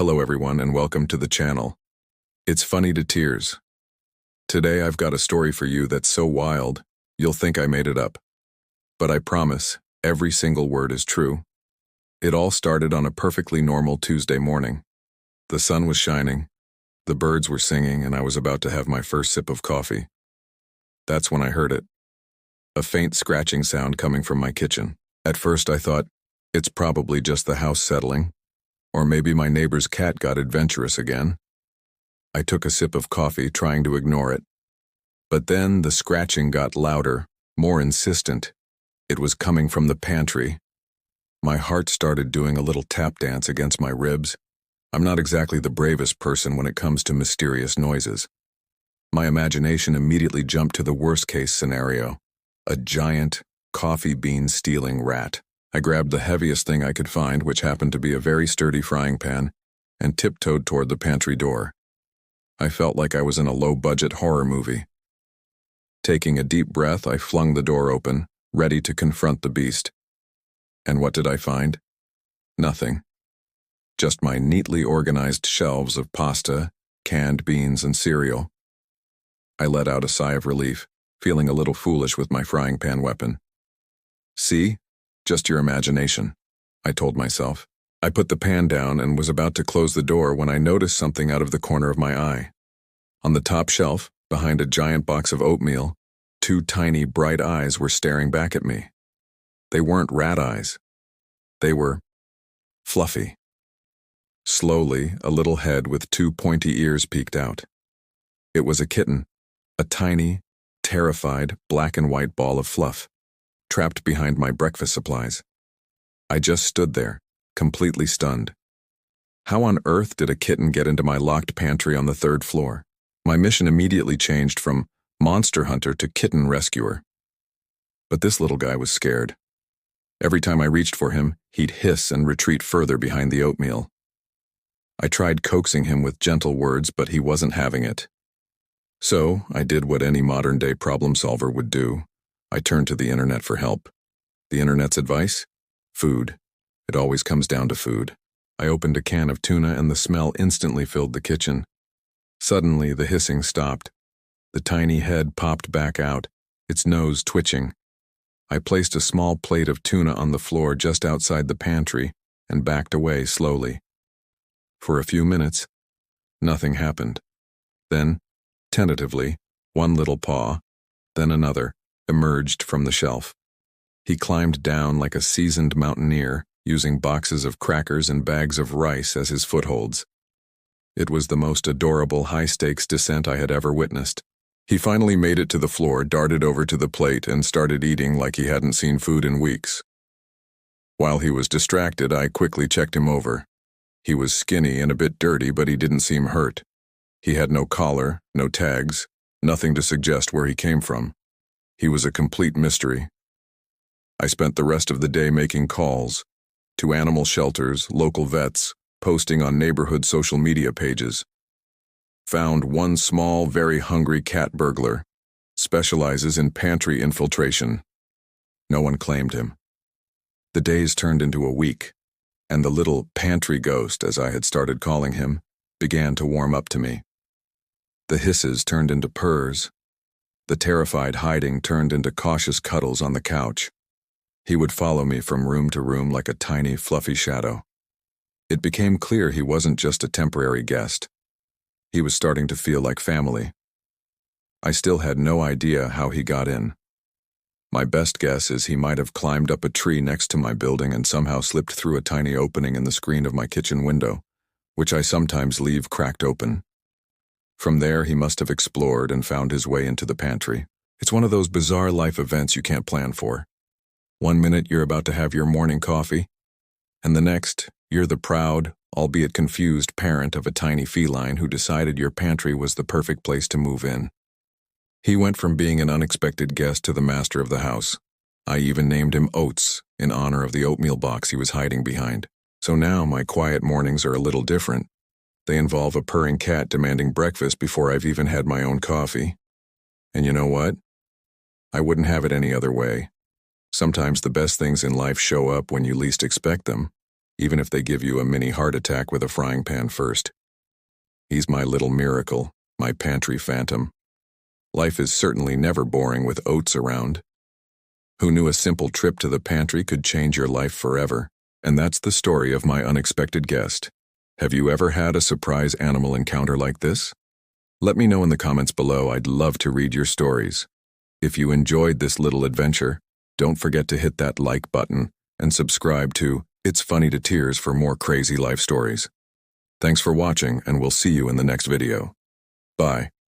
Hello everyone and welcome to the channel. It's funny to tears. Today I've got a story for you that's so wild, you'll think I made it up. But I promise, every single word is true. It all started on a perfectly normal Tuesday morning. The sun was shining, the birds were singing, and I was about to have my first sip of coffee. That's when I heard it. A faint scratching sound coming from my kitchen. At first I thought, it's probably just the house settling. Or maybe my neighbor's cat got adventurous again. I took a sip of coffee, trying to ignore it. But then the scratching got louder, more insistent. It was coming from the pantry. My heart started doing a little tap dance against my ribs. I'm not exactly the bravest person when it comes to mysterious noises. My imagination immediately jumped to the worst-case scenario: a giant, coffee bean-stealing rat. I grabbed the heaviest thing I could find, which happened to be a very sturdy frying pan, and tiptoed toward the pantry door. I felt like I was in a low-budget horror movie. Taking a deep breath, I flung the door open, ready to confront the beast. And what did I find? Nothing. Just my neatly organized shelves of pasta, canned beans, and cereal. I let out a sigh of relief, feeling a little foolish with my frying pan weapon. See? Just your imagination, I told myself. I put the pan down and was about to close the door when I noticed something out of the corner of my eye. On the top shelf, behind a giant box of oatmeal, two tiny, bright eyes were staring back at me. They weren't rat eyes. They were fluffy. Slowly, a little head with two pointy ears peeked out. It was a kitten, a tiny, terrified, black and white ball of fluff, trapped behind my breakfast supplies. I just stood there, completely stunned. How on earth did a kitten get into my locked pantry on the third floor? My mission immediately changed from monster hunter to kitten rescuer. But this little guy was scared. Every time I reached for him, he'd hiss and retreat further behind the oatmeal. I tried coaxing him with gentle words, but he wasn't having it. So I did what any modern-day problem solver would do. I turned to the internet for help. The internet's advice? Food. It always comes down to food. I opened a can of tuna and the smell instantly filled the kitchen. Suddenly, the hissing stopped. The tiny head popped back out, its nose twitching. I placed a small plate of tuna on the floor just outside the pantry and backed away slowly. For a few minutes, nothing happened. Then, tentatively, one little paw, then another, emerged from the shelf. He climbed down like a seasoned mountaineer, using boxes of crackers and bags of rice as his footholds. It was the most adorable high-stakes descent I had ever witnessed. He finally made it to the floor, darted over to the plate, and started eating like he hadn't seen food in weeks. While he was distracted, I quickly checked him over. He was skinny and a bit dirty, but he didn't seem hurt. He had no collar, no tags, nothing to suggest where he came from. He was a complete mystery. I spent the rest of the day making calls to animal shelters, local vets, posting on neighborhood social media pages. Found one small, very hungry cat burglar, specializes in pantry infiltration. No one claimed him. The days turned into a week, and the little pantry ghost, as I had started calling him, began to warm up to me. The hisses turned into purrs. The terrified hiding turned into cautious cuddles on the couch. He would follow me from room to room like a tiny, fluffy shadow. It became clear he wasn't just a temporary guest. He was starting to feel like family. I still had no idea how he got in. My best guess is he might have climbed up a tree next to my building and somehow slipped through a tiny opening in the screen of my kitchen window, which I sometimes leave cracked open. From there, he must have explored and found his way into the pantry. It's one of those bizarre life events you can't plan for. One minute you're about to have your morning coffee, and the next, you're the proud, albeit confused parent of a tiny feline who decided your pantry was the perfect place to move in. He went from being an unexpected guest to the master of the house. I even named him Oats in honor of the oatmeal box he was hiding behind. So now my quiet mornings are a little different. They involve a purring cat demanding breakfast before I've even had my own coffee. And you know what? I wouldn't have it any other way. Sometimes the best things in life show up when you least expect them, even if they give you a mini heart attack with a frying pan first. He's my little miracle, my pantry phantom. Life is certainly never boring with oats around. Who knew a simple trip to the pantry could change your life forever? And that's the story of my unexpected guest. Have you ever had a surprise animal encounter like this? Let me know in the comments below. I'd love to read your stories. If you enjoyed this little adventure, don't forget to hit that like button and subscribe to It's Funny to Tears for more crazy life stories. Thanks for watching, and we'll see you in the next video. Bye.